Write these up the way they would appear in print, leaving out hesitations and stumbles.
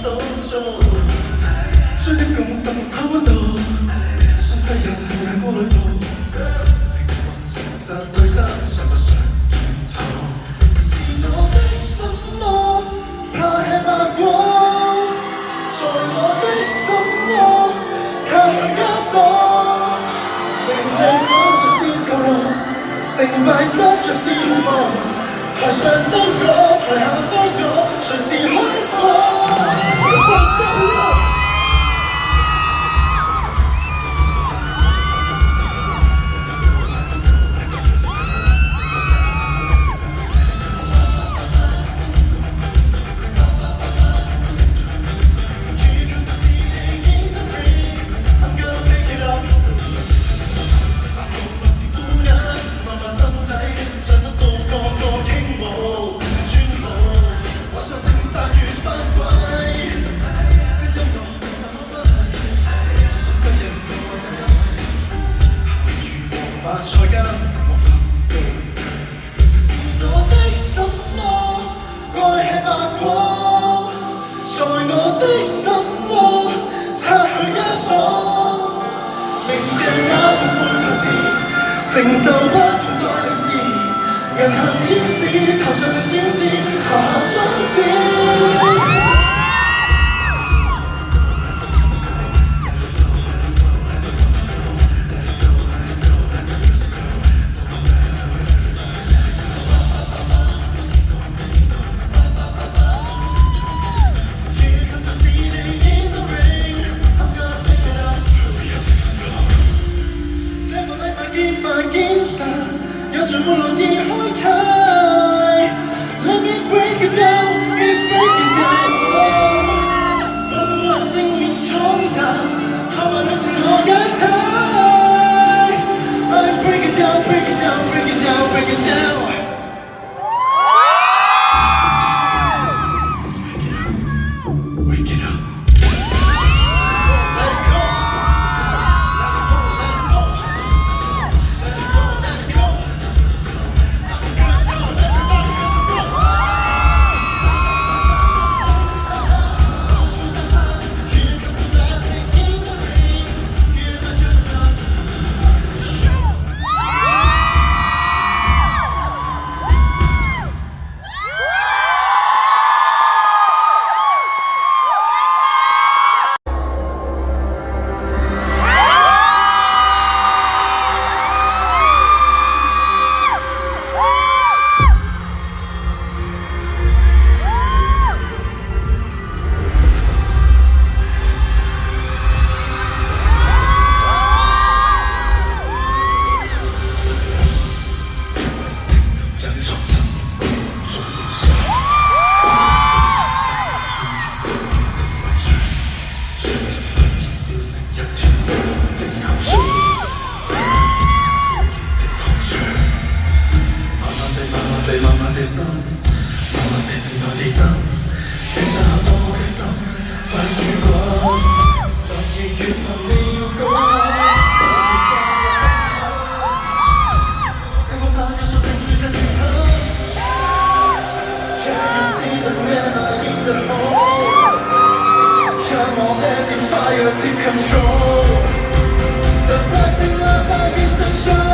當中，將一共生活拋溫度，信世人眼光裏度，明白誠實對真，想不想見透？是我的什麼，怕吃白果，在我的心窩擦去枷鎖，令你看着是愁容，成敗執着是夢。台上的我，台下的我，隨時開放。菜間怎麼分對？是我的什麼，愛吃白果，在我的心窩擦去枷鎖，明謝那半輩頭時，成就不用代字，人行天使，頭上尖刺，下下裝飾。有時會容易開啟 Let me break it down, it's breaking down 我的我正面衝淡，創辦的是我解體 I break it down, break it down, break it down, break it down Wake it up Take control. The rising love I give the show.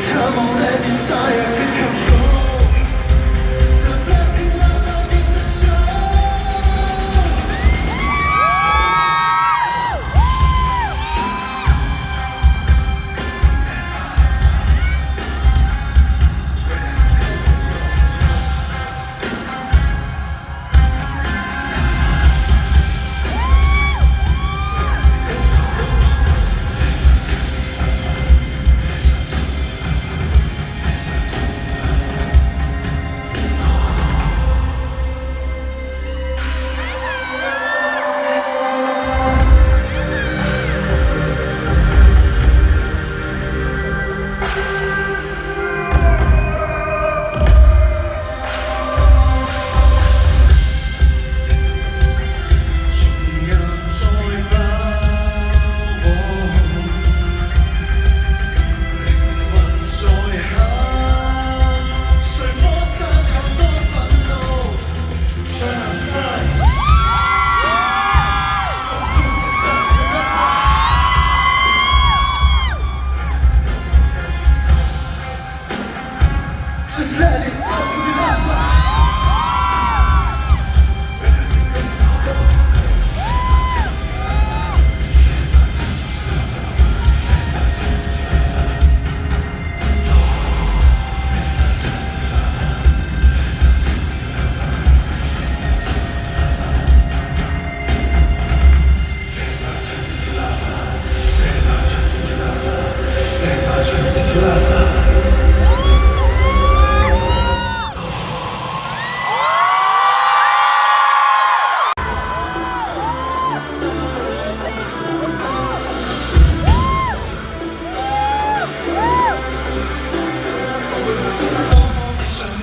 Come on, let desire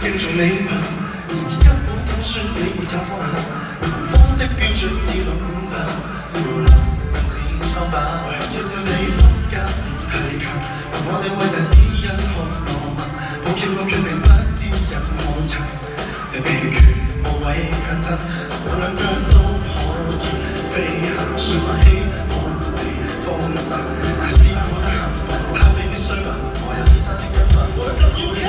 敬重你吧，然而根本都說你沒有放下，方的標準已落伍吧，笑容不止蒼白，為何要笑你分隔了提及，憑我哋偉大只因看我問，抱歉我決定不招引我人，你秘訣無謂強震，我兩腳都可以飛行，説話希望你放心，但是不可得閒，咖啡必須問，我有天生的一份，我就要聽。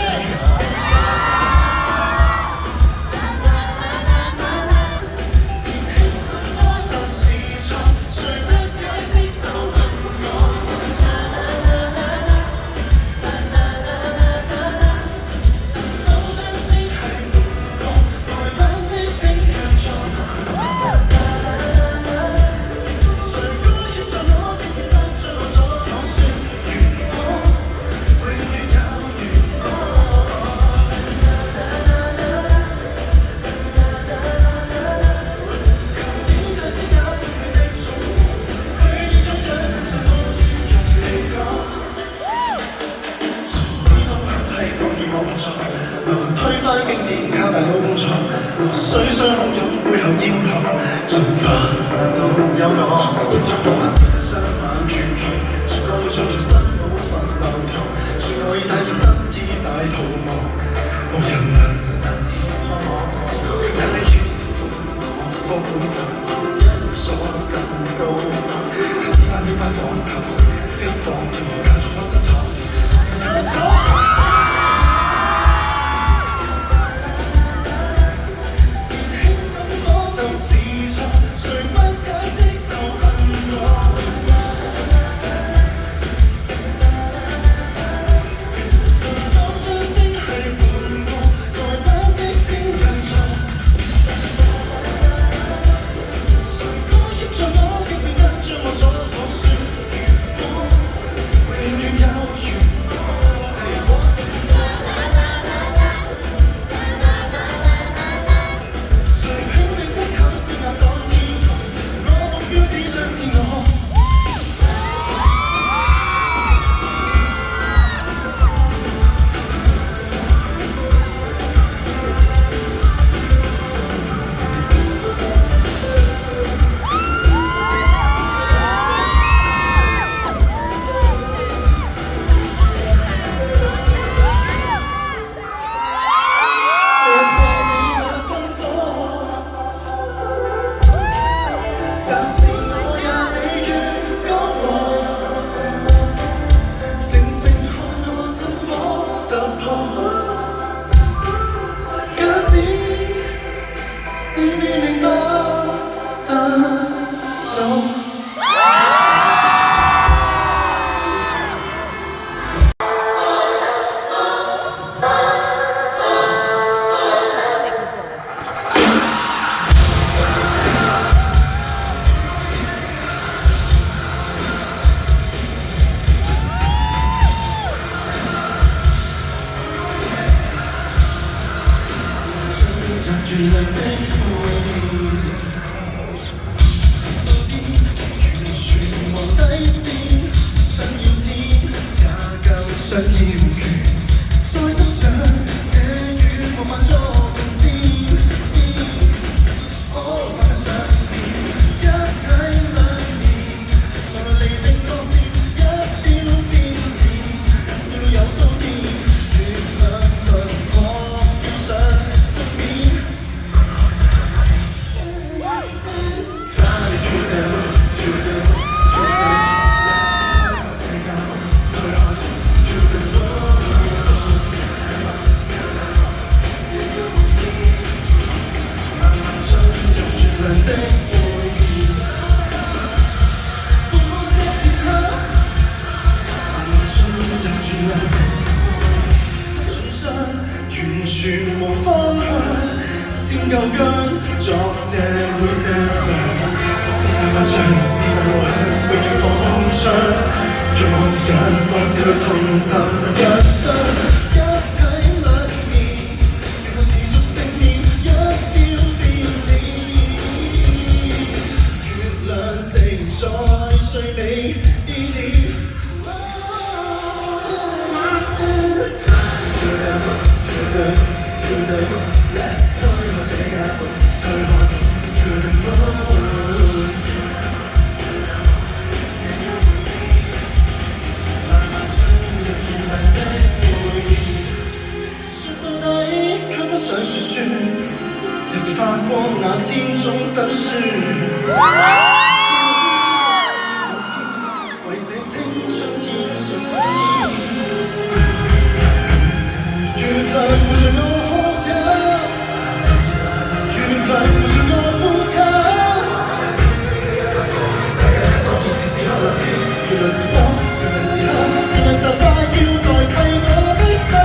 推翻經典靠大腦工作，水上洶湧背後要求，進化難道有我？思想晚轉頭，說我要創造新部分流頭，說我已帶着新衣大逃亡，無人能難自看我，眼裏牽負我瘋狂，因所更高昂，是百要百放手，一放任我假裝安身藏。雪，天际发光那千种心酸。为这青春添上歡意，月亮伴着我哭泣，月亮伴着我呼吸。世界多變，只是可能原來是我，原來是他，原來就快要代替我的心。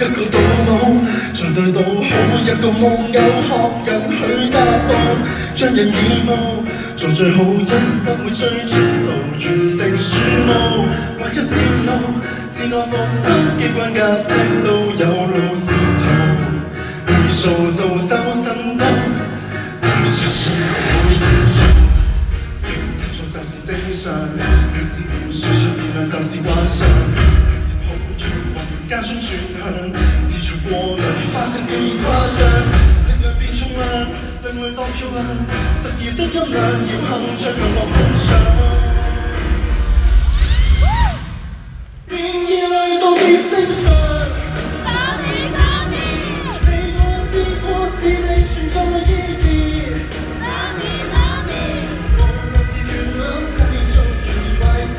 一個倒模，像對倒好一個夢偶學人去踏步，將人義務做最好，一生會追逐路，完成樹木，劃一線路，自我復修，機關架石都有路線圖，會做到修身都，對住信會成長，做就是正常，要自然輸出力量就是幻想。加酸轉向，自隨過濾，花式變誇張，力量變重量，另類當漂亮，特異的音量，要鏗鏘向樂夢想。變異類都變正常。你我試過自你存在意義。無論是團攬製造權壞事。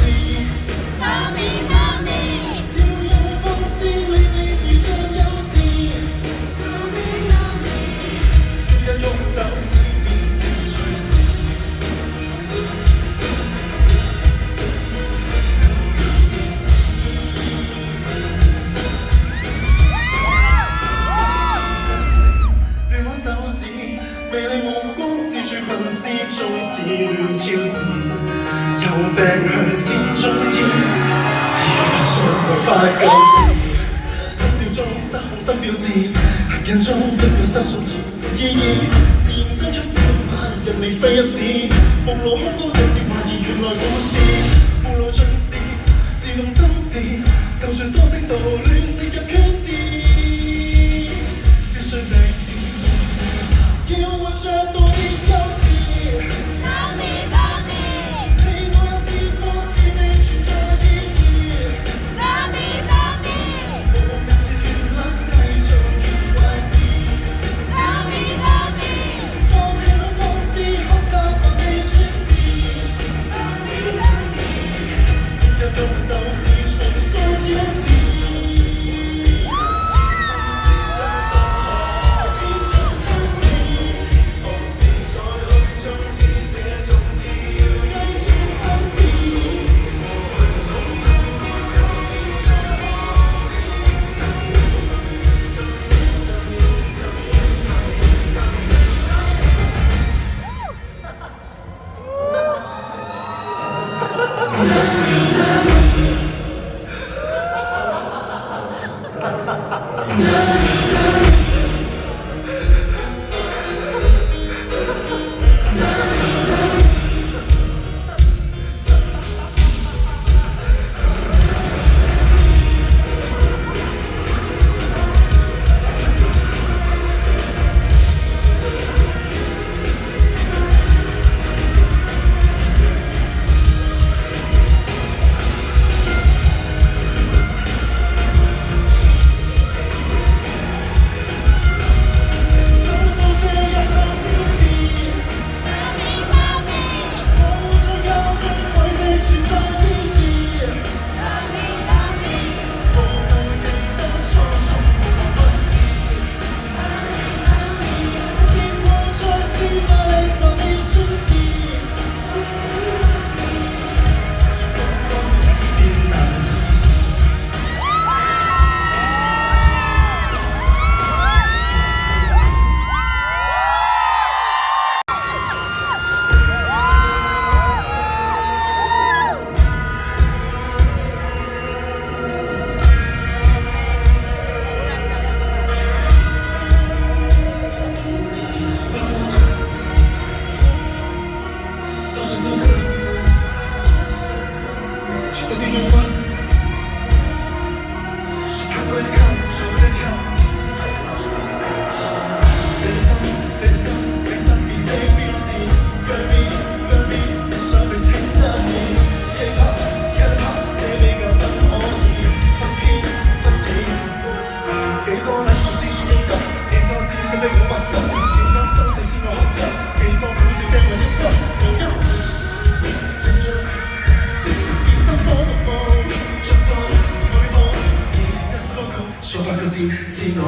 魅力目光照住群絲，縱似亂跳時，有病向前中醫，而上無法救時。失笑中失控心表示，行人中一個失屬意義，自然爭出笑話，人離世一指，無路空空有時懷疑原來故事，無路盡是自動心事，就像多聲道亂接入缺字，必須世事。要活着到別休時，你我有試過自你存在意義，無名是團攬製造權壞事，放棄了放肆學習學你宣示，一動手指純屬要事。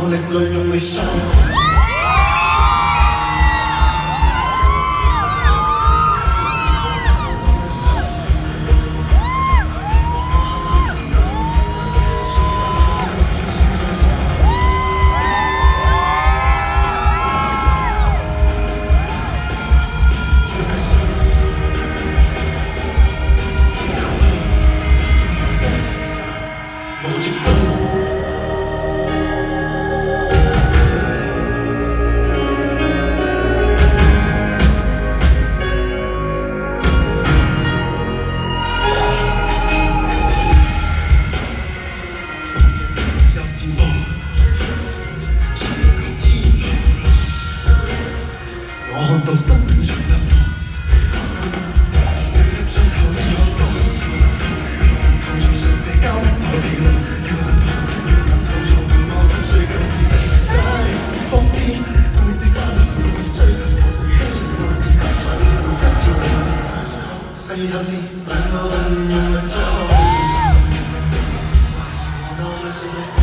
我力量用力傷害。到生長入我，最後以後都同像社交平台評論，要能同做伴我心碎更是非，真放肆，每次翻來故事追尋何時欺凌何時，還是無一條理是細透支，兩個人用力做，懷疑我多咗這一種。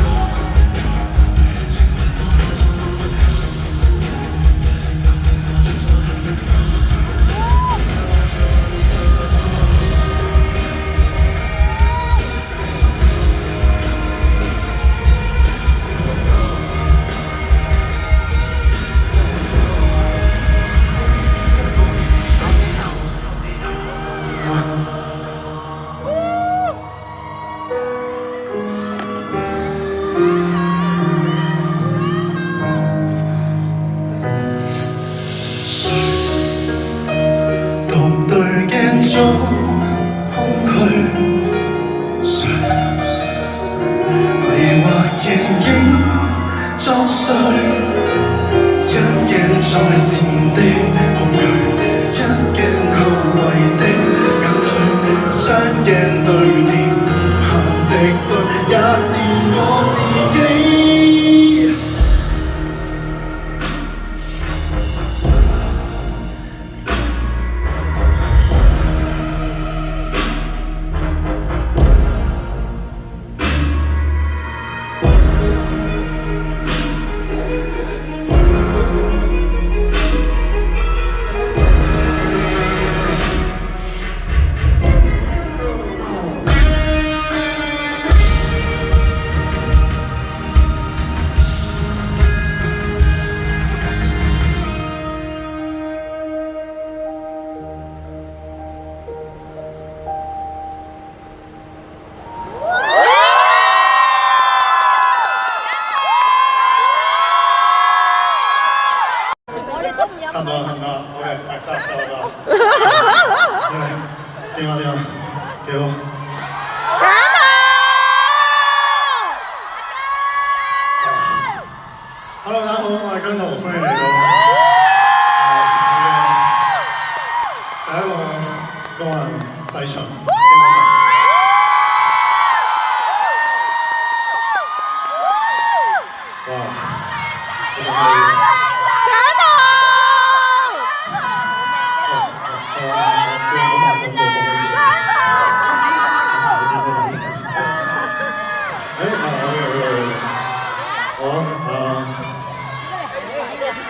差唔多，OK， 得。點啊？幾好？Hello， 大家好，我係姜濤，歡迎嚟到。第一個個人細場。哇！其實係。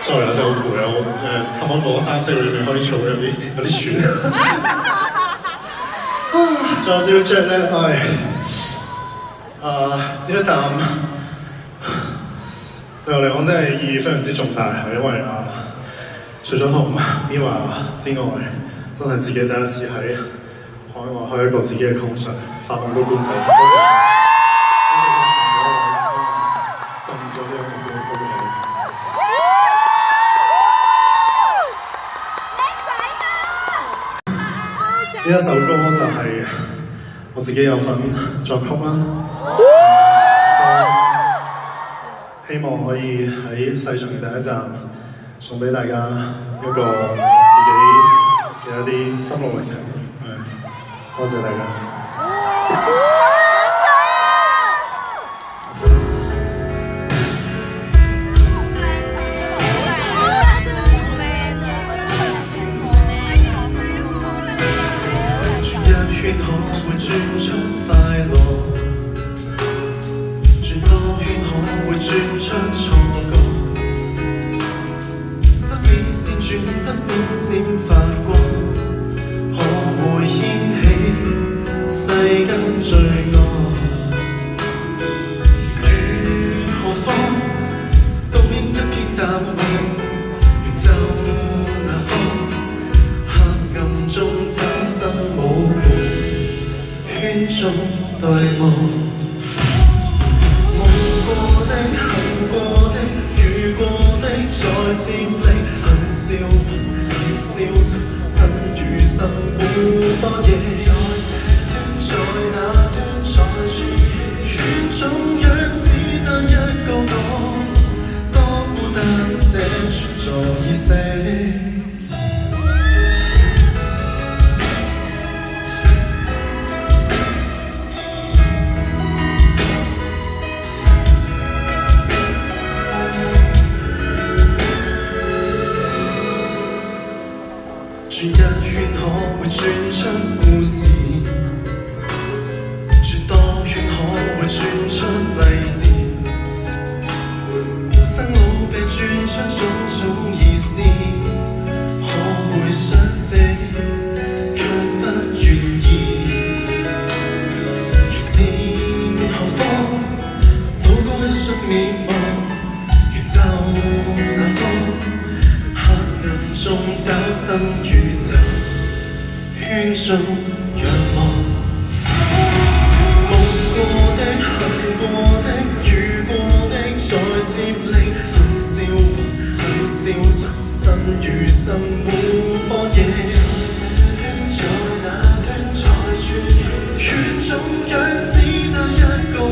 sorry 啦，真係好攰啊！我差唔多過咗3、4個月未可以做，有啲喘。仲有少少 jet 咧，呢一站對我嚟講真係意義非常之重大，係因為除咗同 Mirror 之外，真係自己第一次喺海外開一個自己嘅 concert， 發夢都估唔到。呢一首歌就係我自己有份作曲啦，希望可以喺細場嘅第一站送俾大家一個自己嘅一啲心路歷程，多謝大家。轉出快樂，轉多圈可會轉出錯覺，真美善轉得閃閃發光，可會掀起世間罪惡？如何方倒映一片淡黃，如走那方，黑暗中找生舞伴，圈中對望。恨過的，遇過的，再接力，恨笑貧，恨消失，身與心互多夜。在這端，在那端，在轉圈，圈中央只得一個我，多孤單這存在已死。轉一圈可會轉出故事，轉多圈可會轉出勵志，生老病轉出種種意思，可會相識卻不願意，如是何方渡過一瞬滅亡，如走那方中找生與死，圈中仰望。夢過的、恨過的、遇過的，再接力，恨笑魂，恨消失，身與心互波野。在那端，在轉圈中央只得一個我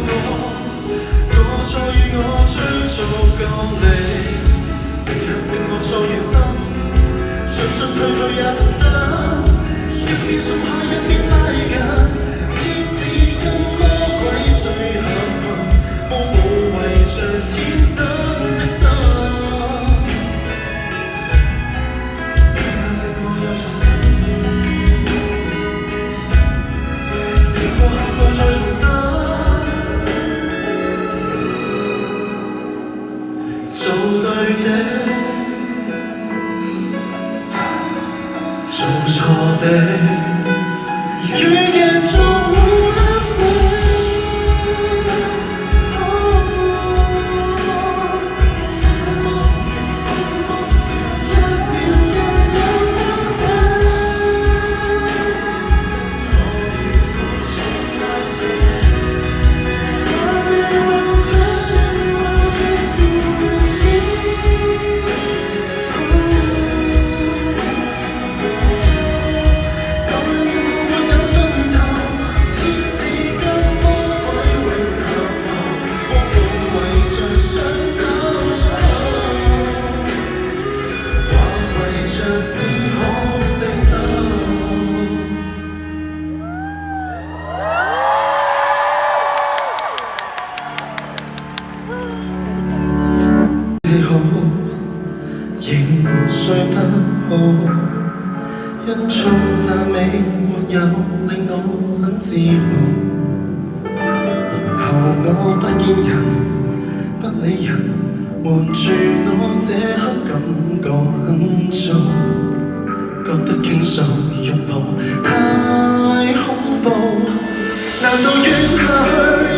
再與我追逐角力，剩下寂寞在餘生。進進退退也同得，一邊鬆開一邊拉緊，天使跟魔鬼最合群，無無為着天真的心。剩下寂寞又重新，試過下過再重新，做對的。做錯的，遇見中無難捨，一秒間有生死，我與付出那些，我與我這我的睡得好，因從讚美沒有令我很自豪，然後我不見人不理人，瞞住我這刻感覺很糟，覺得傾訴擁抱太恐怖，難道怨下去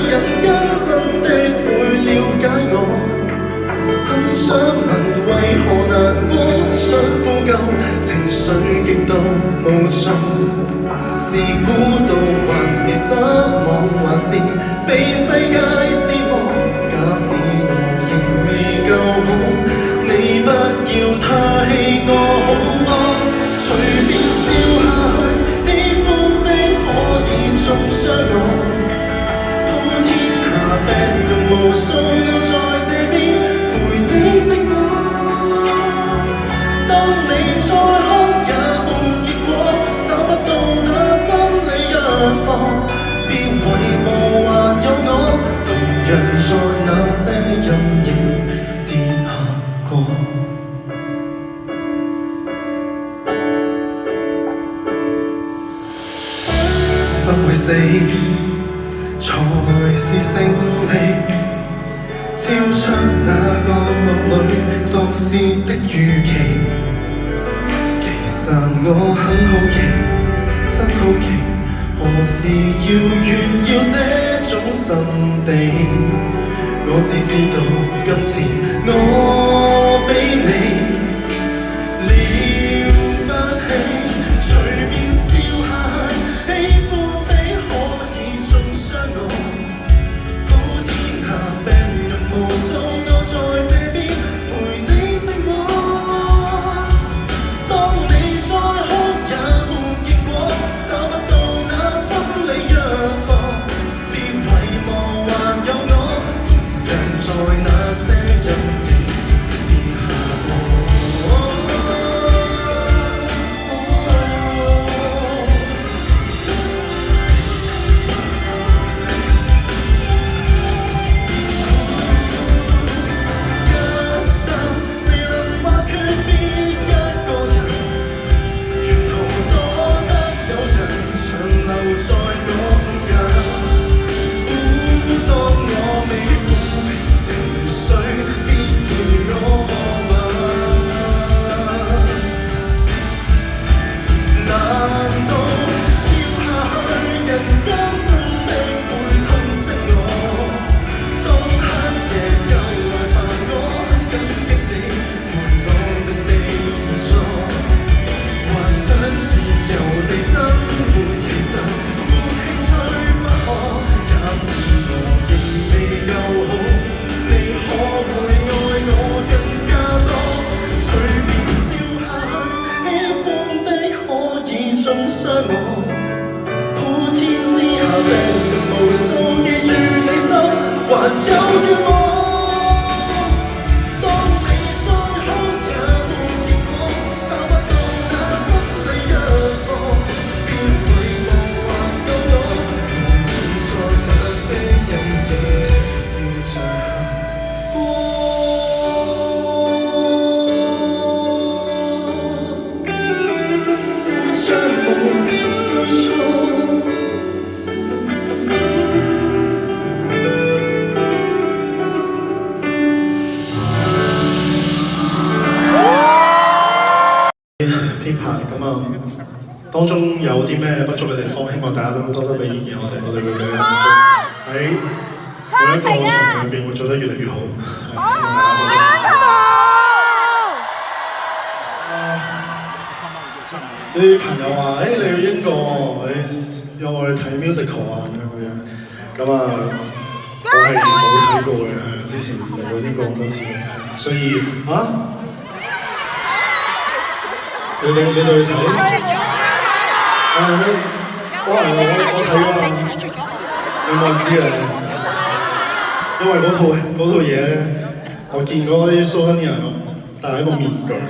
人間真的會了解我？很想問為何難過，想呼救，情緒極度無助，是孤獨還是失望，還是被世界折磨？假使我仍未夠好，你不要推我好嗎？隨便笑下去，喜歡的可以中傷我，鋪天下病人無數，我在這邊。你寂寞，當你再哭也沒結果，找不到那心理藥方，別遺忘還有我，同樣在那些陰影跌下過。不會死，才是勝利。超出那角落裏當時的預期。其實我很好奇，真好奇，何時要炫耀這種心地？我只知道今次我比你了不起，隨便笑下去，喜歡的可以中傷我。普天下病人無數，我在這邊陪你寂寞。當你再哭也沒結果，找不到那心理藥房，別遺忘還有我，同樣在那些陰影跌下我。當中有啲咩不足嘅地方，希望大家都多多俾意見我哋會繼續喺每一個場合入邊會做得越嚟越好。啲朋友話：你去英國，你有冇去睇 musical 啊？咁樣嗰啲，咁啊，我係冇睇過嘅，之前嚟過英國咁多次，所以你哋去睇？我睇咗啦，你冇知啊？因為嗰套嘢咧，我見過嗰啲蘇恩人戴一個面具，知咩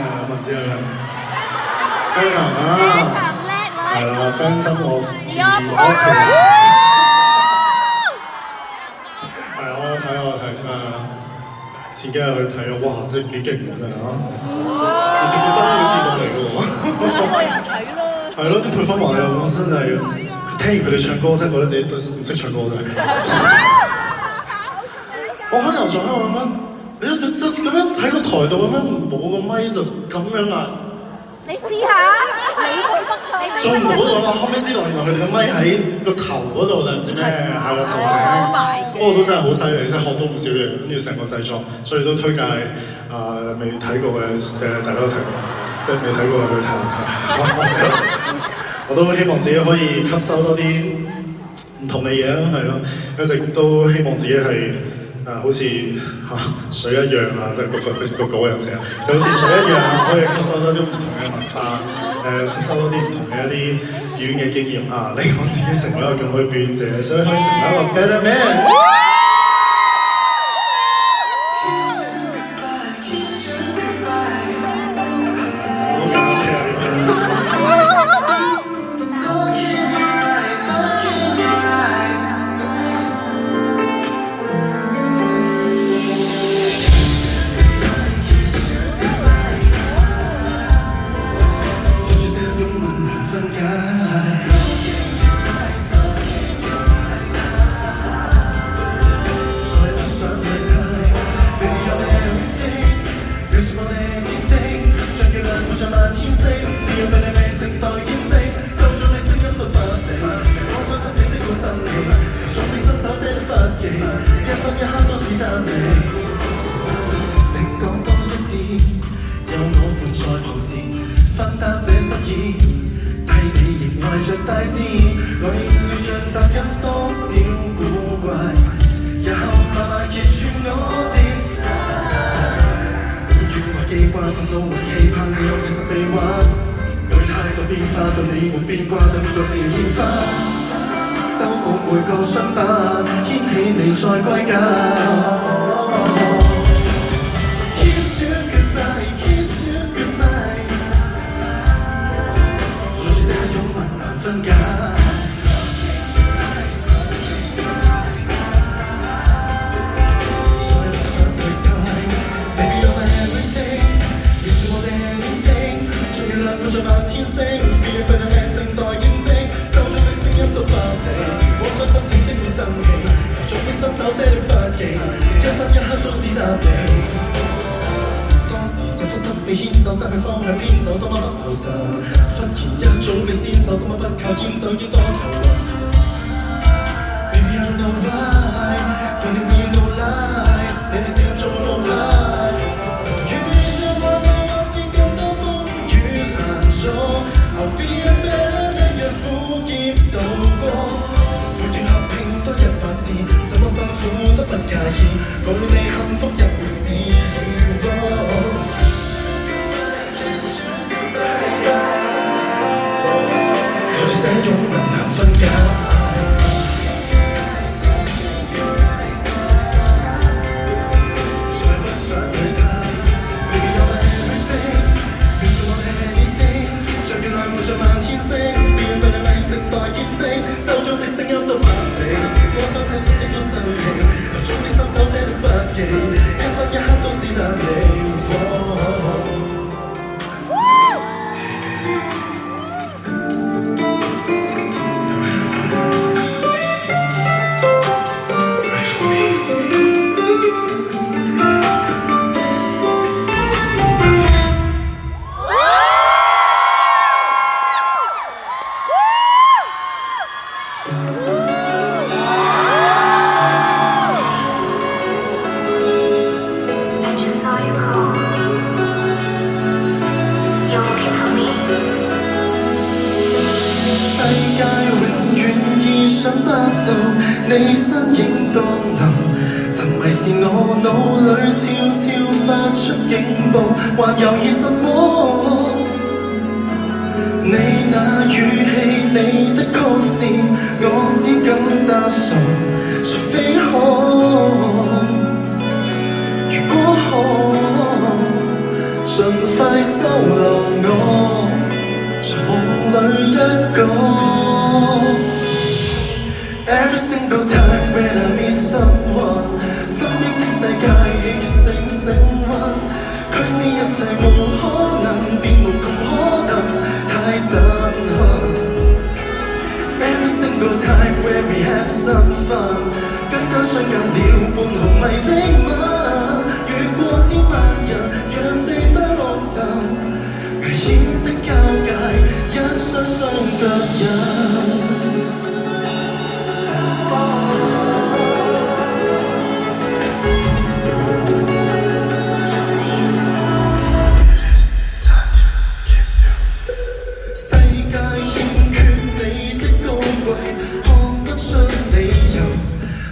啊？我知啦 ，Phantom 啊，係啦 ，Phantom of the Opera， 係我睇前幾日去睇啊，哇！真係幾勁㗎嚇，直接登咗節目嚟㗎喎。係咯，啲配方話又真係聽完佢哋唱歌，真係覺得自己都唔識唱歌真係。我開頭仲喺度諗緊，你就咁樣喺個台度咁樣冇個咪就咁樣啊！你試下，做唔到咗啊！後尾知道原來佢哋個咪喺個頭嗰度定唔知咩係啦頭頂，不過都真係好犀利，真係學到唔少嘢，跟住成個製作，所以都推介未睇過嘅大家都睇過。即係未睇過去睇，我都希望自己可以吸收多啲唔同嘅嘢啦，係咯，一直都希望自己係好似水一樣啊，即係個稿又寫，就好似水一樣啊，可以吸收多啲唔同嘅文化，吸收多啲唔同嘅一啲表演嘅經驗啊，令我自己成為一個更好嘅表演者，所以可以成為一個 better man。分擔這失意，替你仍懷着大志，我亦要像雜音多少古怪，日後慢慢揭穿我的怨或記掛，憤怒或期盼你有其實被玩，我態度變化，對你沒變掛，對每個字獻花。修補每個傷疤，牽起你再歸家。Kiss you goodbye, kiss you goodbye， 來自這擁吻難分解。再不想退晒 ，Baby you're my everything， 你是我的 anything， 終於兩個在漫天星，別人被你命正待見證，走咗的聲音都爆你。我傷心情積滿心氣，總的心手寫了筆記，一分一刻都只答你。當時實質心被牽走，失去方向偏走，多麼不後生。忽然一早被先手，怎麼不靠牽手要多頭暈 ？Baby I don't know why， 對你永遠 no lies， 你的聲音做我老派。遇着我我是咁多風雨難阻 ，I'll be a better 你讓苦澀渡過。怎麼辛苦都不介意，無論你幸福一輩子。有住這擁吻難分解，再不想退晒。Baby you're my everything， 你是我的 anything， 像月亮活著漫天星，別人對你命靜待見證，走咗的聲音都百你。我傷心至積到生氣，由衷的心手寫了筆記，一分一刻都只答你。你身影降臨，曾迷是我腦裏悄悄發出警報，還猶豫什麼？你那語氣，你的曲線，我只敢詐傻，除非可，如果可，盡快收留我，在夢裏一個。Every single time when I meet someone， 身邊的世界亦成溫，驅使一切無可能變無窮可能，太震撼。Every single time when we have some fun， 更加相隔了半毫米的吻，越過千萬人，讓四周落塵，危險的交界，一雙雙腳印。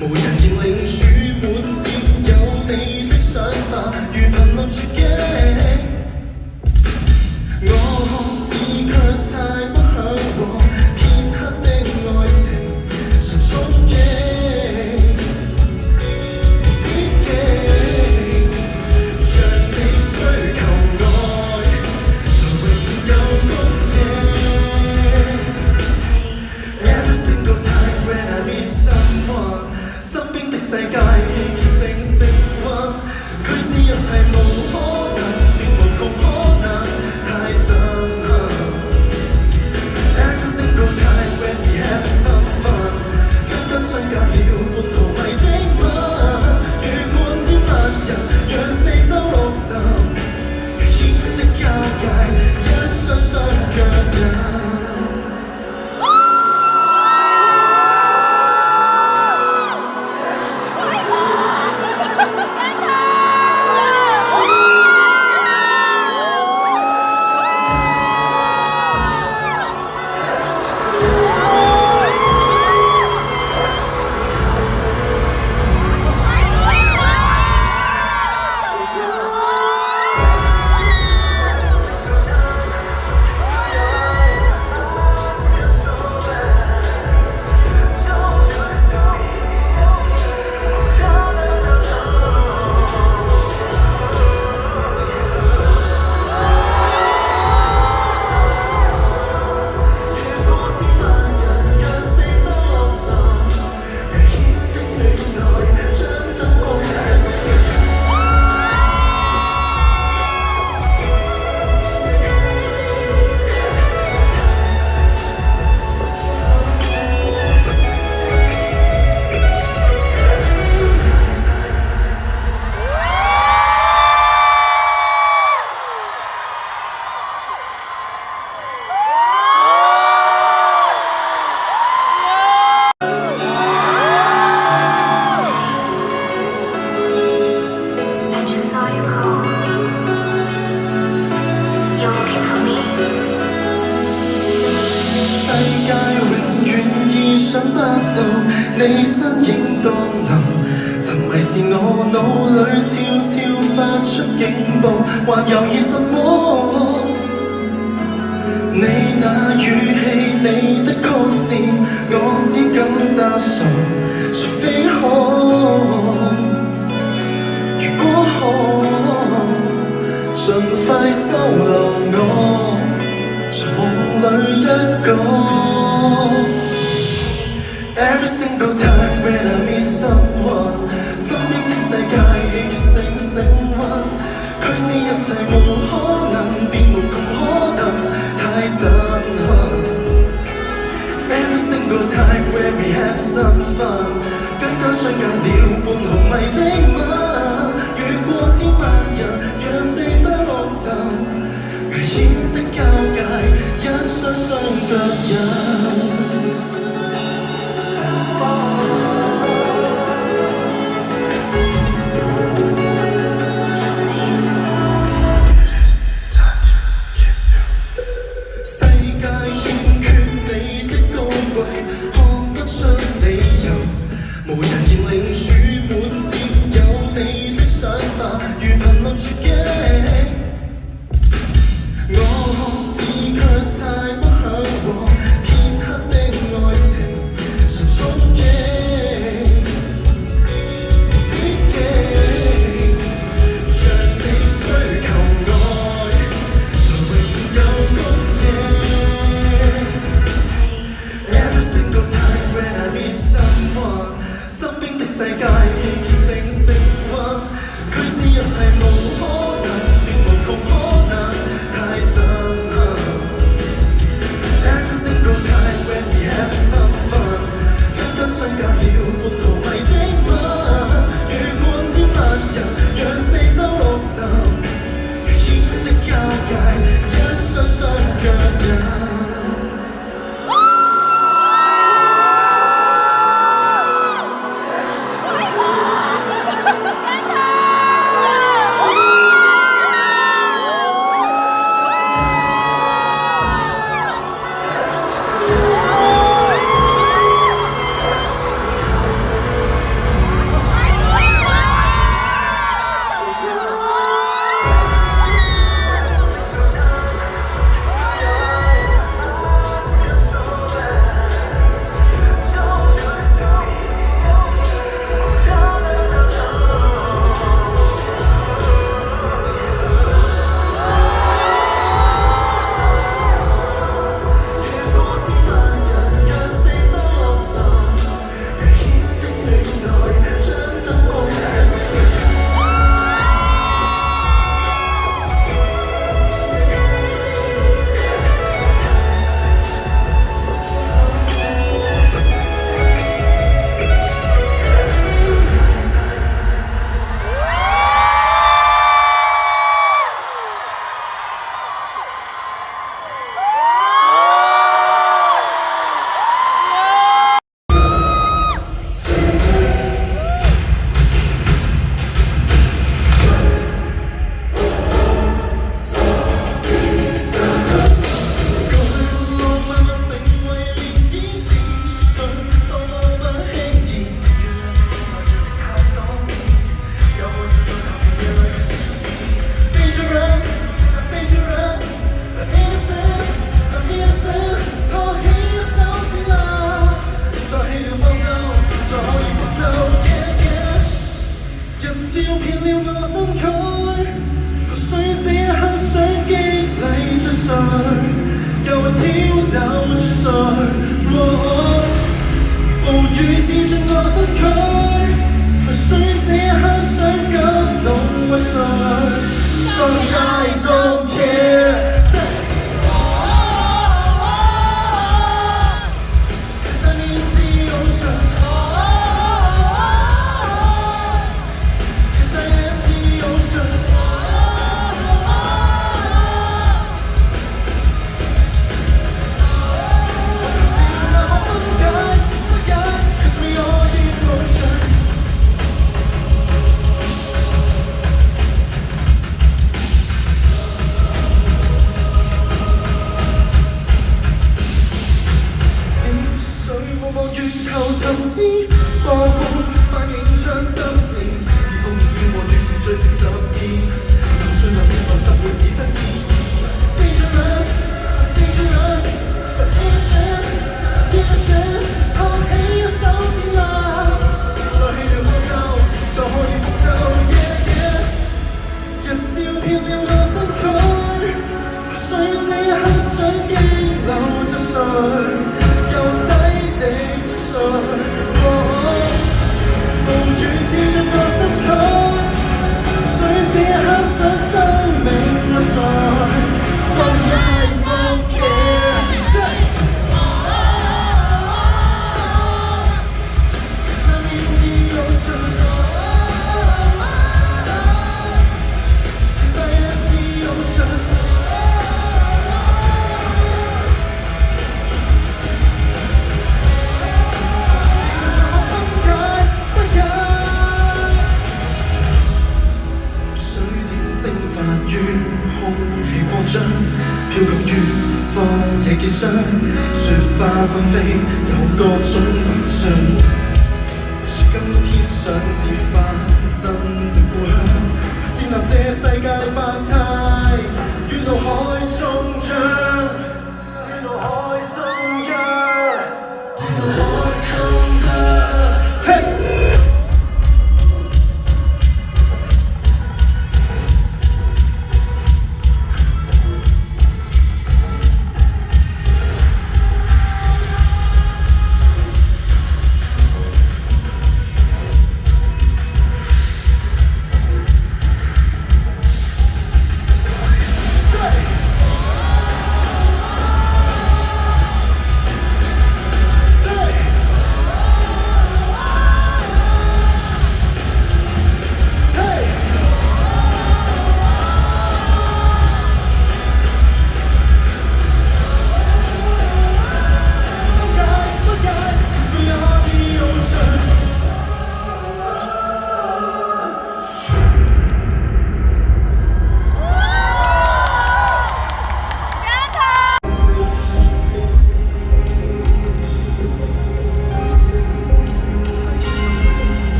無人認領書本佔有你的想法，如瀕臨絕境。我似卻太不向往片刻的愛情，純憧憬，刺激，讓你需求愛，能永久供應。Every single time when I meet someone，身邊的世界亦成溫，驅使一切無可能變無窮可能，太震撼。想不到你身影降臨，曾迷是我腦裏悄悄發出警報，還猶豫什麼？你那語氣，你的曲線，我只敢詐傻，除非可，如果可，盡快收留我，在夢裏一個。Every single time when I meet someone， 身邊的世界亦成升溫，驅使一切無可能，變無窮可能，太震撼。Every single time when we have some fun， 間間相隔了半毫米的吻，越過千萬人，讓四周六塵，危險的交界，一雙雙腳印。無人認領主滿佔有你的想法，如瀕臨絕境。我似卻太不向往片刻的愛情，常憧憬無止境，讓你需求愛能永久供應。Every single time when I meet someone，身邊的世界亦成升溫，驅使一切無可能，變無窮可能，太震撼。Every single time when we have some fun， 間間相隔了半毫米的吻，越過千萬人，讓四周六塵，危險的交界，一雙雙腳印。又洗的水，暴雨刺進我心區，水此刻想生命沒水。So I don't care. Say, cause I'm in the ocean. Cause I am the ocean.於空氣擴張，飄降於荒野結霜，雪花紛飛，有各種幻想。雪更天上自發真正故鄉，接納這世界百態，於到海中央，於到海中央，於到海中央。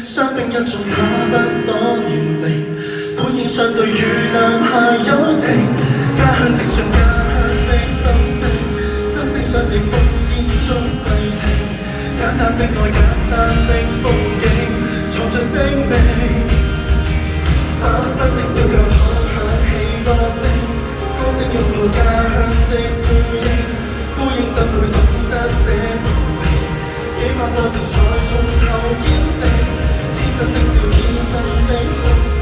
傷兵一眾差不多遠離，本應相對如男孩友情。家鄉的信，家鄉的心聲，心聲上地烽煙中細聽。簡單的愛，簡單的風景，藏着生命。花室的小舊巷響起歌聲，歌聲擁抱家鄉的背影，孤影怎會懂得這道理？幾番多次才從頭見成，天真的笑，天真的哭聲，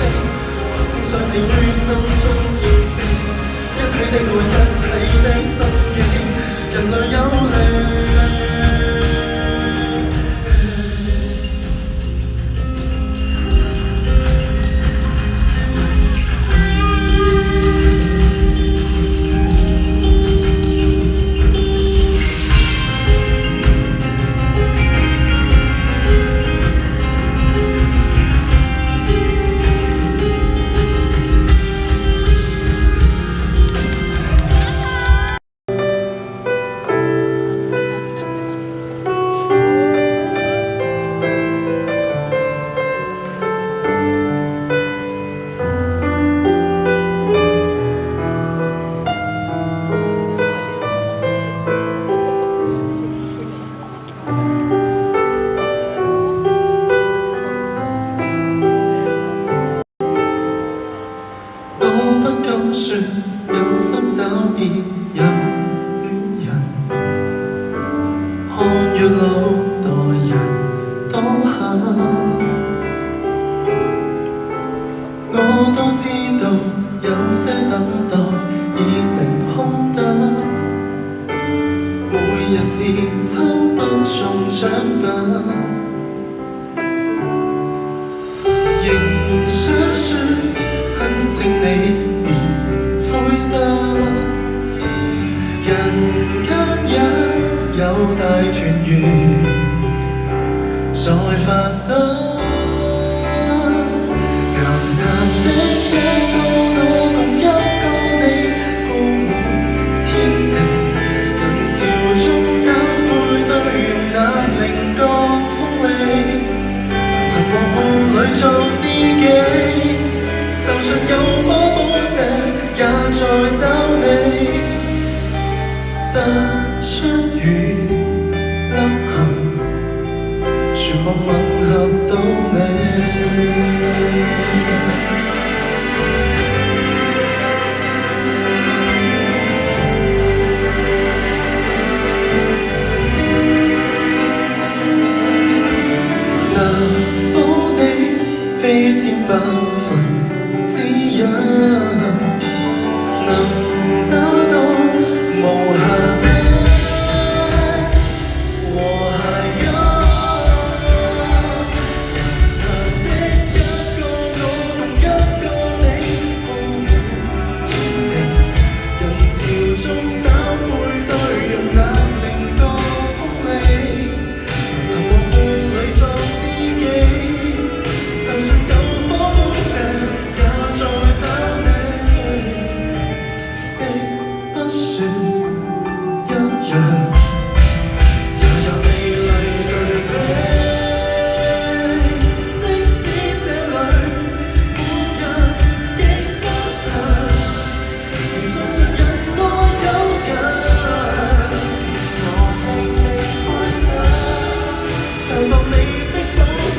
哭聲上你於心中見證，一起的愛，一起的心境，人類有靈。說有心找別有戀人，看月老待人多狠，我都知道有些等待已成空等，每日是抽不中獎品，仍想說很正你灰心，人間也有大團圓在發生。岩澤的一個我共一個你，佈滿天地。人潮中找配對，用那稜角鋒利，曾和伴侶作知己。就算有火寶石，也在找你，突出與凹陷，全部吻合到你。難保你非1000%之一，能找到無瑕的和諧感。岩澤的一個我共一個你，佈滿天地。人潮中找配對，用那稜角鋒利，曾和伴侶作知己。就算有火寶石，也在找你，並不算一樣，也有美麗對比。即使這裡沒人的相襯，仍相信人愛有人。我聽你開心，就當你的寶石。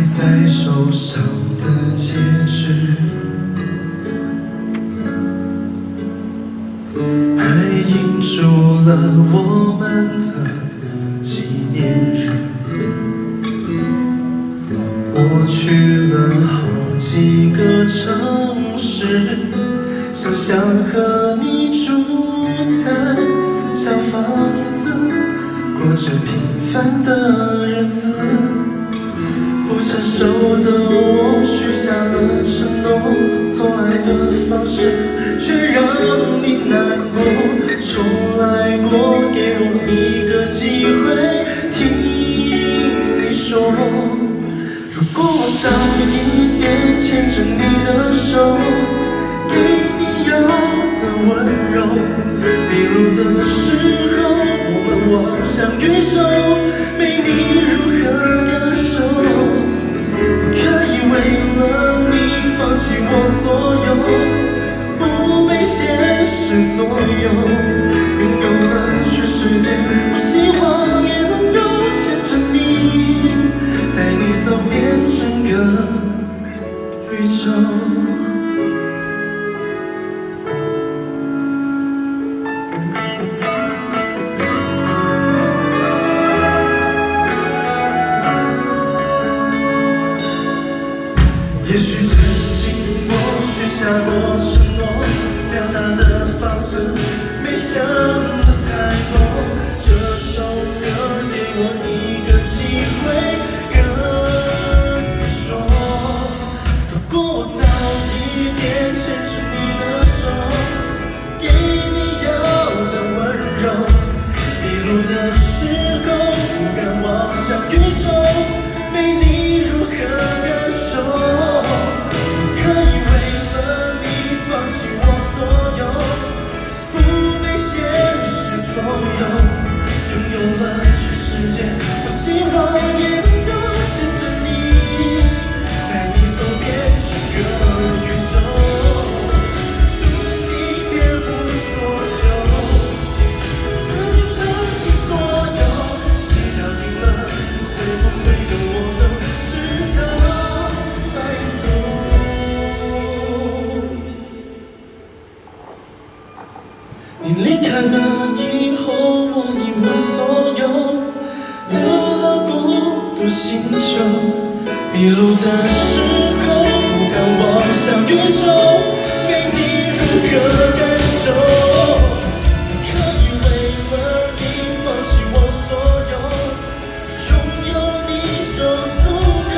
在受傷的戒指，還印住了我們的紀念日。我去了好幾個城市，想象和你住在小房子，過着平凡的日子。不成熟的我許下了承諾，做愛的方式卻讓你難過。重來過，給我一個機會聽你說。如果我早一点牵着你的手，给你要的温柔，迷路的时候我们望向宇宙，没你如何感受？可以为了你放弃我所有，不被现实左右，拥有了全世界，我希望也能够牵着你，带你走遍整个宇宙。也许曾经我许下过承诺，表达的方式没想的太多。这首歌给我一个机会跟你说，如果我早一点牵着你的手，给你要的温柔，迷路的时候不敢望向宇宙，没你如何感受？拥有了全世界，我希望也能够牵着你，带你走遍整个宇宙。除了你别无所求，思念曾经所有，心跳停了，你会不会跟我走，直到白头？你离开了以后，我一无所有，流了孤独星球，迷路的时候不敢望向宇宙，给你如何感受？可以为了你放弃我所有，拥有你就足够。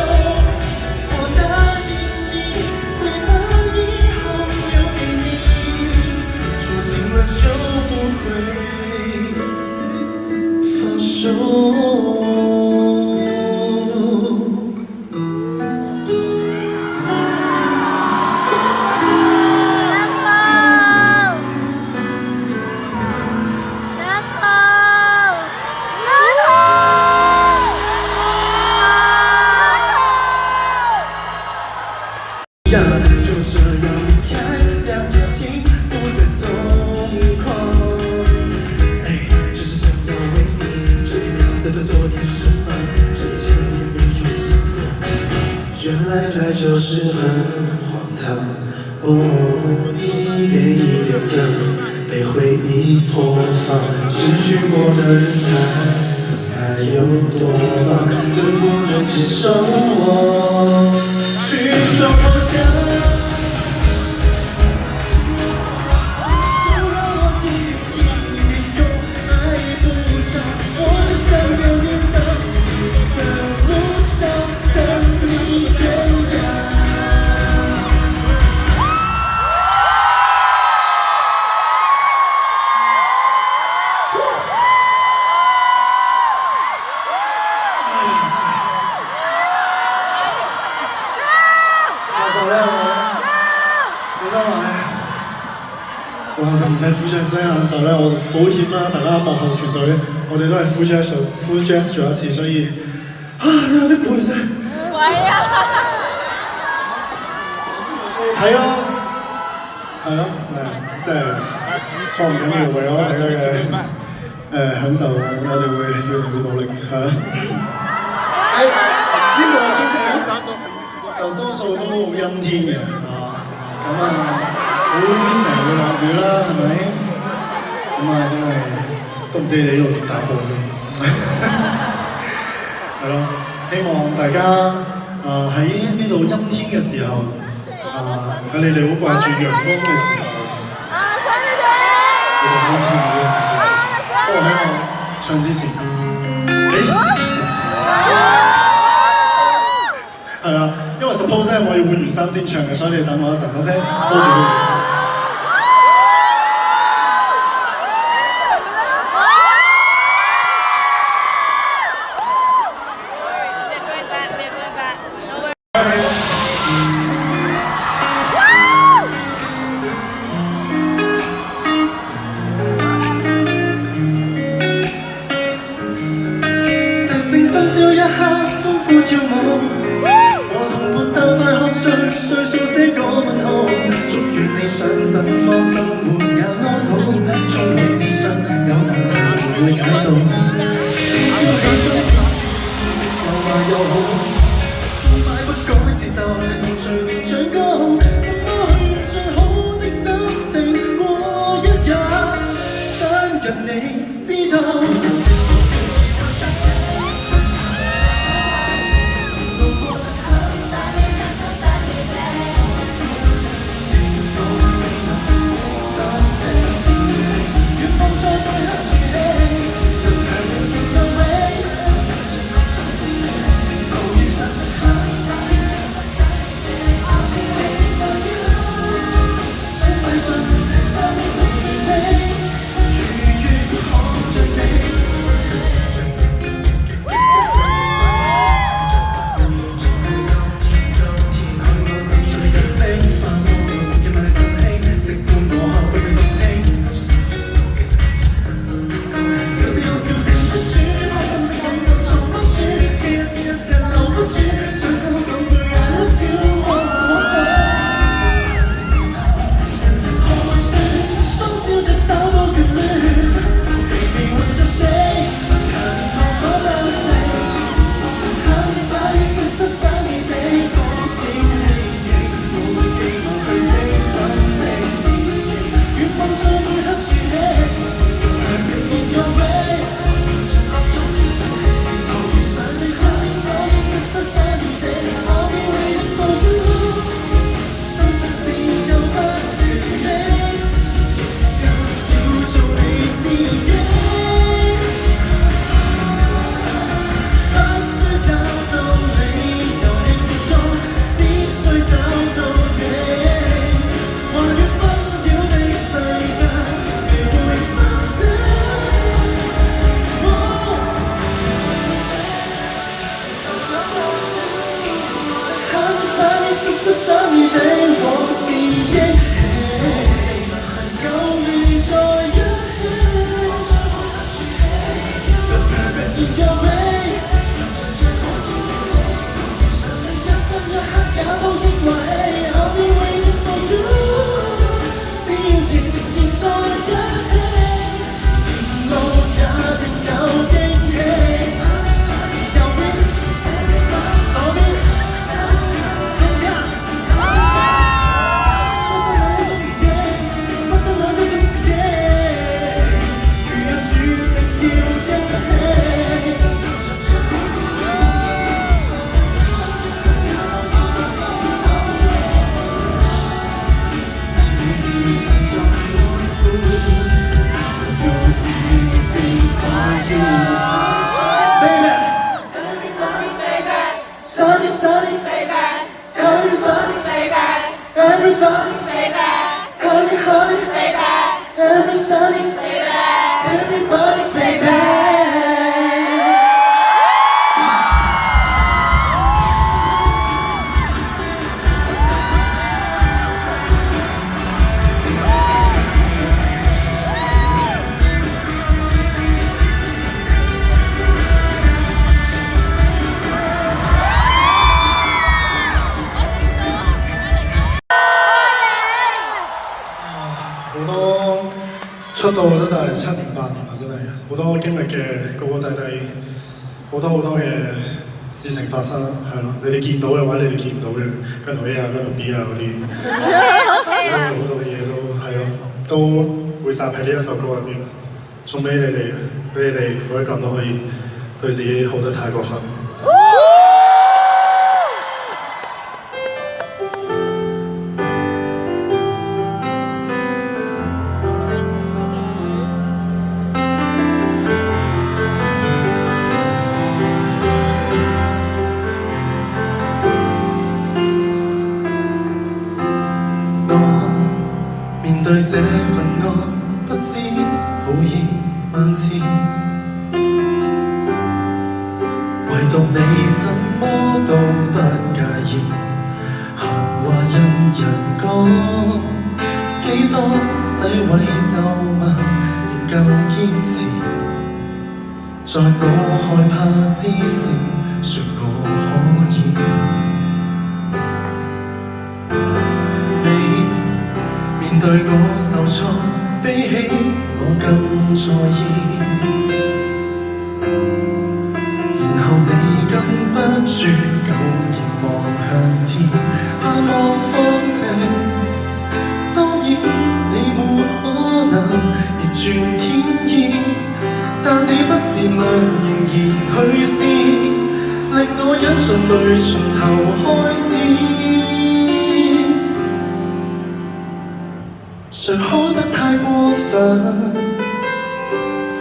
我答应你会把以后留给你，说尽了就不会放手。就这样离开，两颗心不再纵狂。只是想要为你这一秒再多做点什么，这一切我也没有想过。原来爱就是很荒唐，你给一个人被回忆破防，失去过的人才爱有多棒，能不能接受我去说我想？哇！唔使 full jazz 咧，晏晝咧我保險啦，大家幕後團隊，我哋都係 full jazz 做一次，所以有啲攰啫。係啊！睇咯，係咯，即係放唔緊要，為咗大家嘅享受，我哋會越嚟越努力，係咯。呢個天氣咧，就多數都好陰天嘅，咁好成日會落雨啦，係咪？咁真係都唔知你呢度點打波添。係咯，希望大家喺呢度陰天嘅時候，喺你哋好掛住陽光嘅時候，你哋可以聽到呢個聲音。不過喺我唱之前，係啦，因為 suppose 咧我要換完衫先唱嘅，所以你等我一陣 ，OK？ hold 住。和同伴鬥快喝醉，歲數寫個問號。祝願你想怎麼生活也安好，充滿自信，有難題會解到。朝起身前，又壞又好，從快不改接受係同隨年長高，怎麼去用最好的心情過一日？想讓你知道。出道真係7年8年啦，真係好多經歷嘅高高低低，好多嘅事情發生，係咯。你哋見到嘅或者你哋見唔到嘅，跟住 A 啊、跟住 B 啊嗰啲，好多嘅嘢都係咯，都會集喺呢一首歌入邊，送俾你哋，俾你哋每一個人都可以對自己好得太過分。對這份愛不知抱以萬次，唯獨你怎麼都不介意，閒話任人講，幾多詆毀咒罵仍夠堅持，在我害怕之時說我可以。對我受挫，比起我更在意。然後你禁不住苟延望向天，盼望放晴。當然你沒可能逆轉天意，但你不自量仍然去試，令我忍盡淚從頭開始。誰哭得太過分？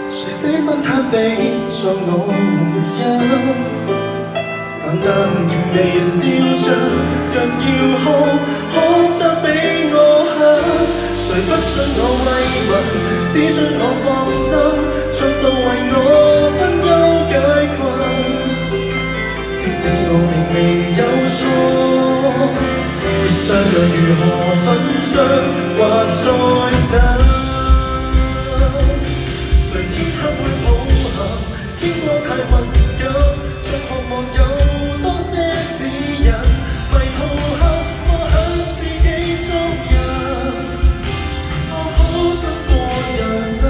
誰死心塌地作我回音？淡淡然微笑着，若要哭，哭得比我狠。誰不准我慰問，只准我放心，盡到為我分憂解困。至死我並未有錯，相隔如何分章或再走？誰天黑會抱憾？天光太敏感，總渴望有多些指引。迷途後，我向自己捉人，我好憎過人生。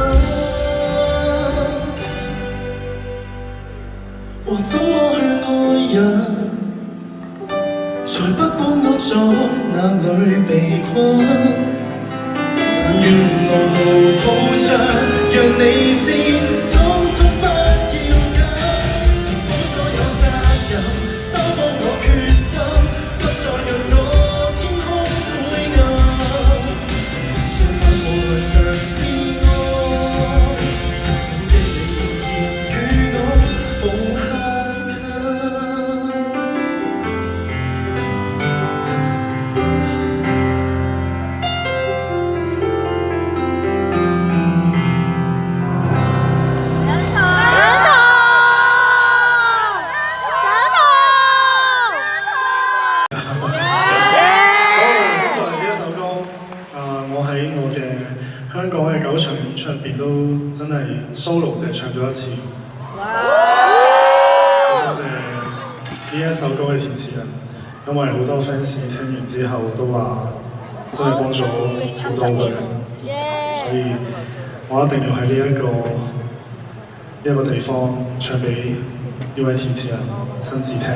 我怎麼去愛人？才不管我在哪裏被困，但願牢牢抱着，讓你知，通通不要緊。填補所有責任，修補我決心，不再讓我天空灰暗。相反無論嘗試愛，感激你仍然與我無限近。香港嘅9場演出入邊都真係 solo 淨唱咗一次。多謝呢一首歌嘅填詞人，因為好多 fans 聽完之後都話真係幫咗好多個人，所以我一定要喺呢一個地方唱俾呢位填詞人親自聽下。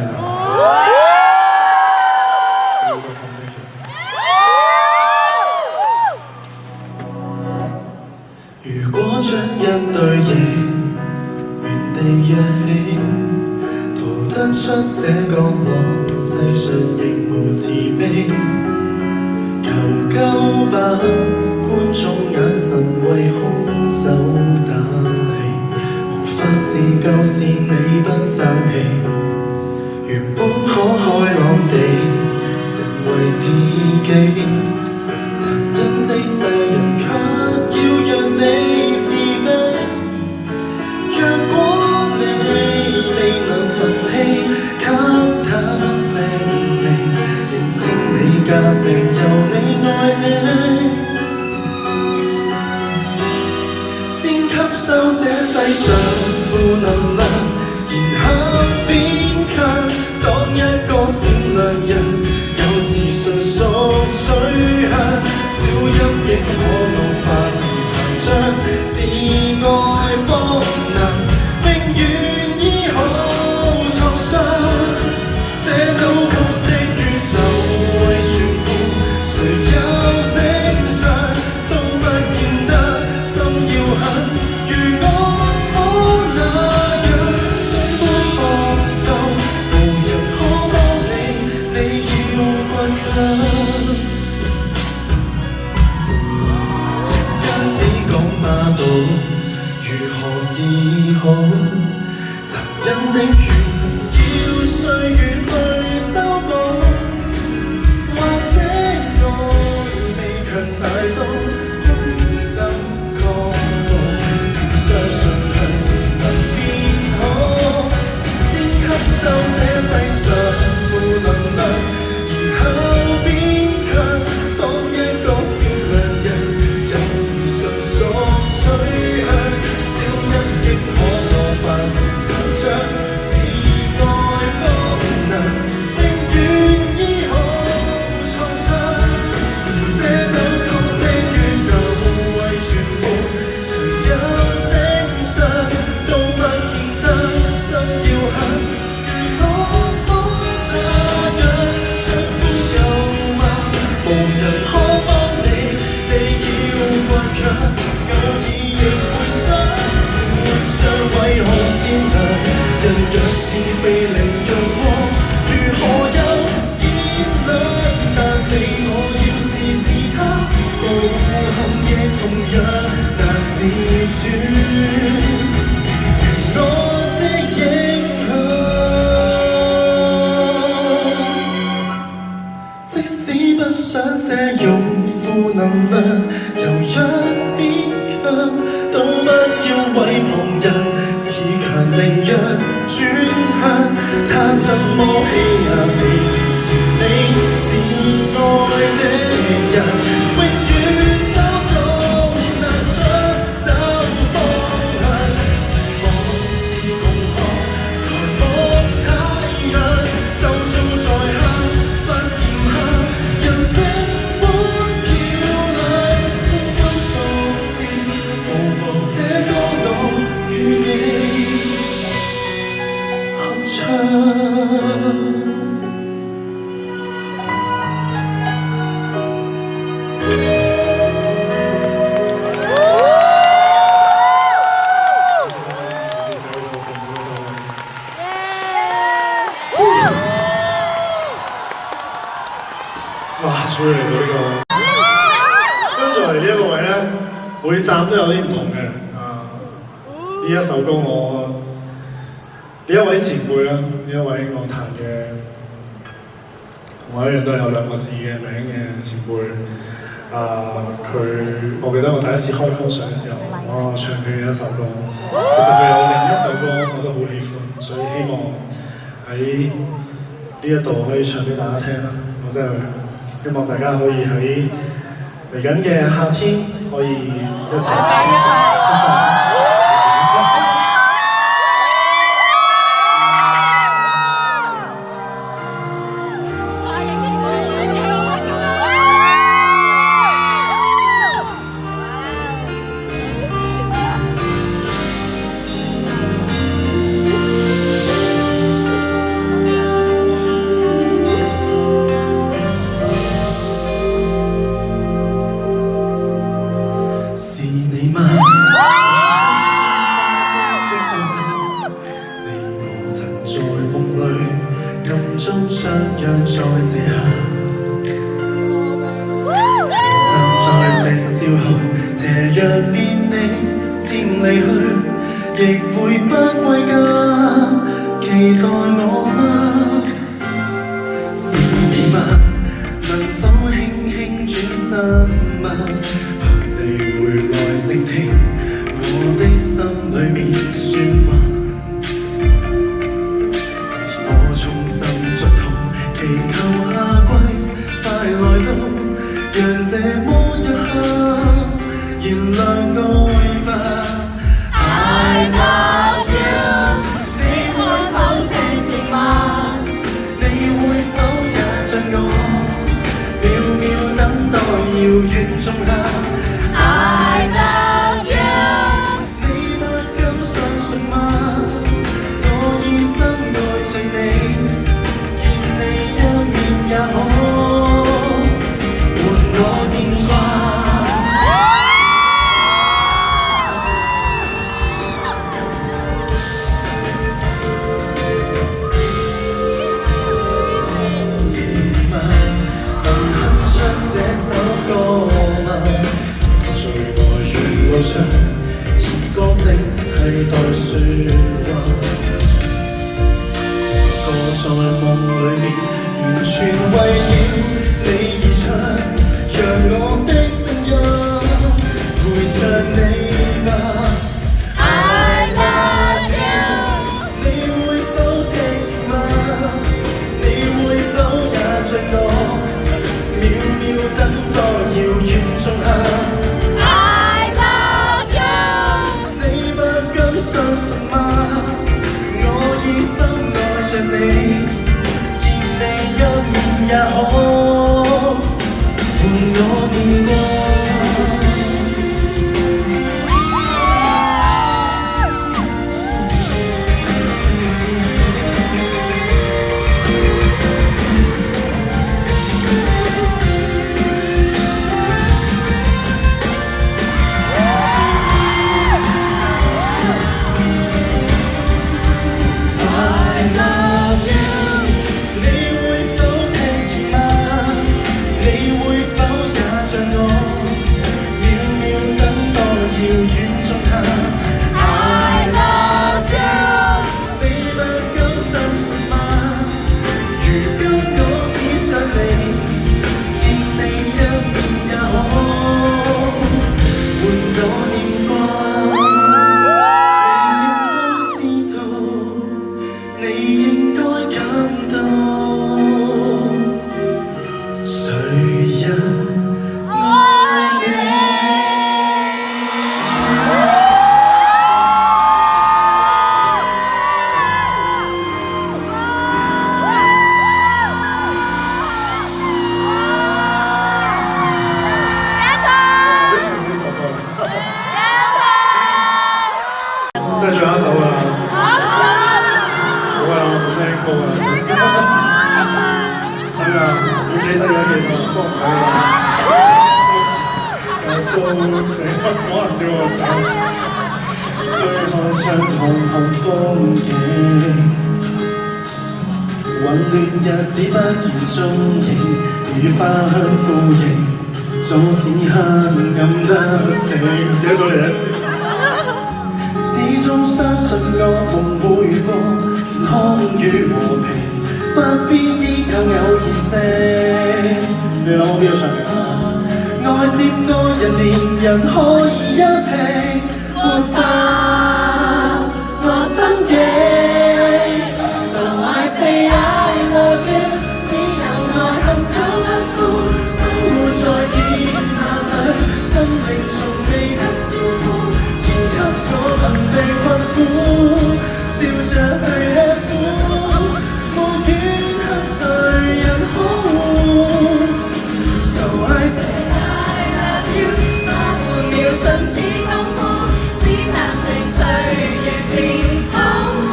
如果將一對翼原地躍起，逃得出這角落，世上亦無慈悲。求救吧，觀眾眼神為兇手打氣，無法自救是你不爭氣。原本可開朗地成為自己，殘忍的世人卻要讓你自卑。若果你未能憤氣，給他勝利，認清你價值由你愛起，先吸收這世上負能量，然後變強。當一個善良人，有時純屬取向，小陰影可惡化成殘障，自愛方能永遠醫好創傷。這扭曲的宇宙為全部，誰有正常都不見得心要狠，如我那樣，雙方搏鬥，無人可幫你。想這用負能量，由一邊強，都不要為旁人恃強凌弱轉向。他怎麼欺壓你，是你至愛的人，永遠找到難想找方向。前往是共學，抬望太陽，就種在下，不嫌下，人生般漂亮。中間作詞，無望這歌我與你合唱。哇！終於嚟到呢個，跟住嚟呢一個位咧，每站都有啲唔同嘅。呢一首歌我呢一位前輩啦，呢一位樂壇嘅同我一樣都係有兩個字嘅名嘅前輩。我記得我第一次開 concert 嘅時候，我唱佢嘅一首歌。其實佢有另一首歌我都好喜歡，所以希望喺呢一度可以唱俾大家聽啦。我真係希望大家可以喺嚟緊嘅夏天可以一齊傾情。是你嗎？你我曾在夢裏暗中相約在這下，是站在這朝後，斜陽變你漸離去，亦會不歸家，期待我嗎？是你嗎？能否輕輕轉身嗎？你回來靜聽我的心裏面説話，我衷心祝禱，祈求夏季快來到，讓這麼一刻燃亮愛吧。I love you， 你會否聽見嗎？你會否也像我，秒秒等待遙遠仲夏。I love you， 你不敢相信嗎？我已深愛着你，見你一面也好，換我念掛。是你嗎？能哼出這首歌嗎？最愛沿路上，以歌聲替代説話。這首歌在夢裏面，完全為了你而唱，讓我的聲音陪着你吧。I love you， 你會否聽見嗎？你會否也像我，秒秒等待遙遠仲夏。相信嗎？我已深愛着你，見你一面也好，伴我念過。你死我笑我走，對開窗看看風景，混亂日子不見蹤影，與花香呼應，縱使黑暗得靜。幾多咗嘢？始終相信惡夢會過，健康與和平，不必依靠偶然性。你諗我邊個唱嘅？愛接愛人，連人可以一拼，沒法過心境。So I say I love you， 只有愛恨久不負，生活在劫難裏，生命從未得照顧，肩給我憑地困苦，笑着去吃苦，無怨恨誰人可護。So I say甚至痛苦，使男情歲月變豐富。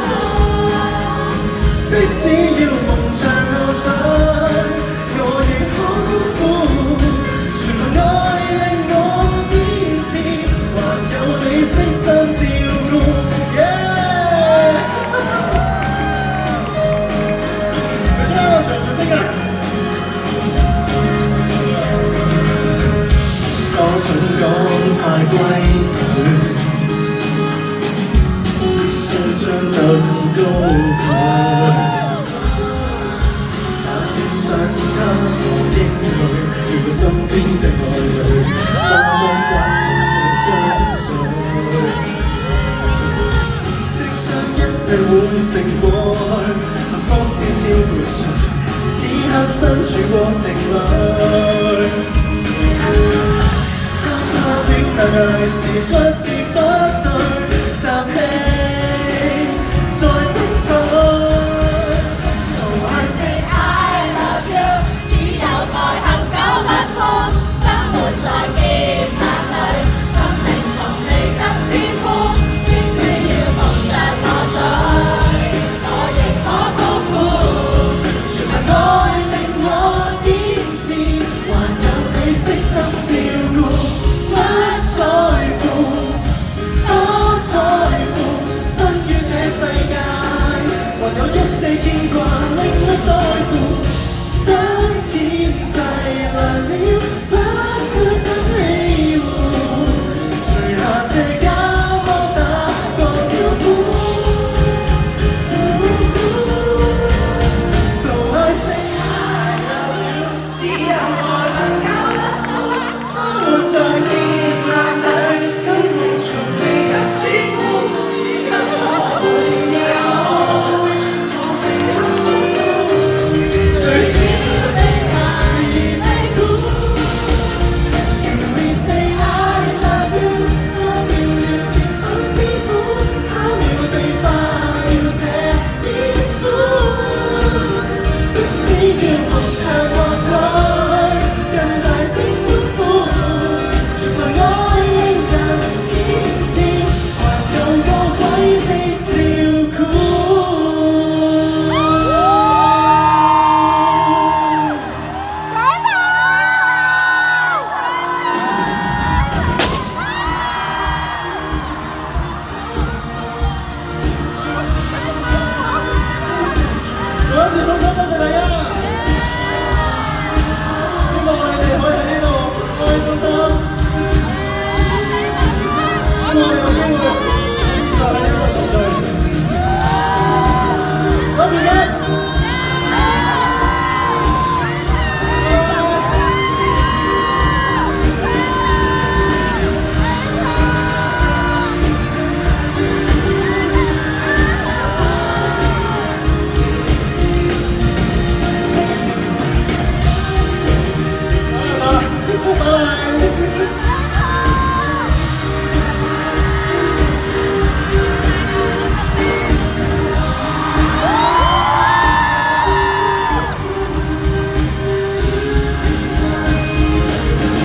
即使要夢像我想，我亦可辜負。全憑愛令我堅持，還有你悉心照顧。你唱我唱唔識啊？多想趕快歸隊，必須將鬥志高舉。那天上天給我應許，要佢身邊的愛侶，多溫溫這張嘴，即將一切換成過去，幸福笑笑伴隨，此刻身處過程裏。但係是不知。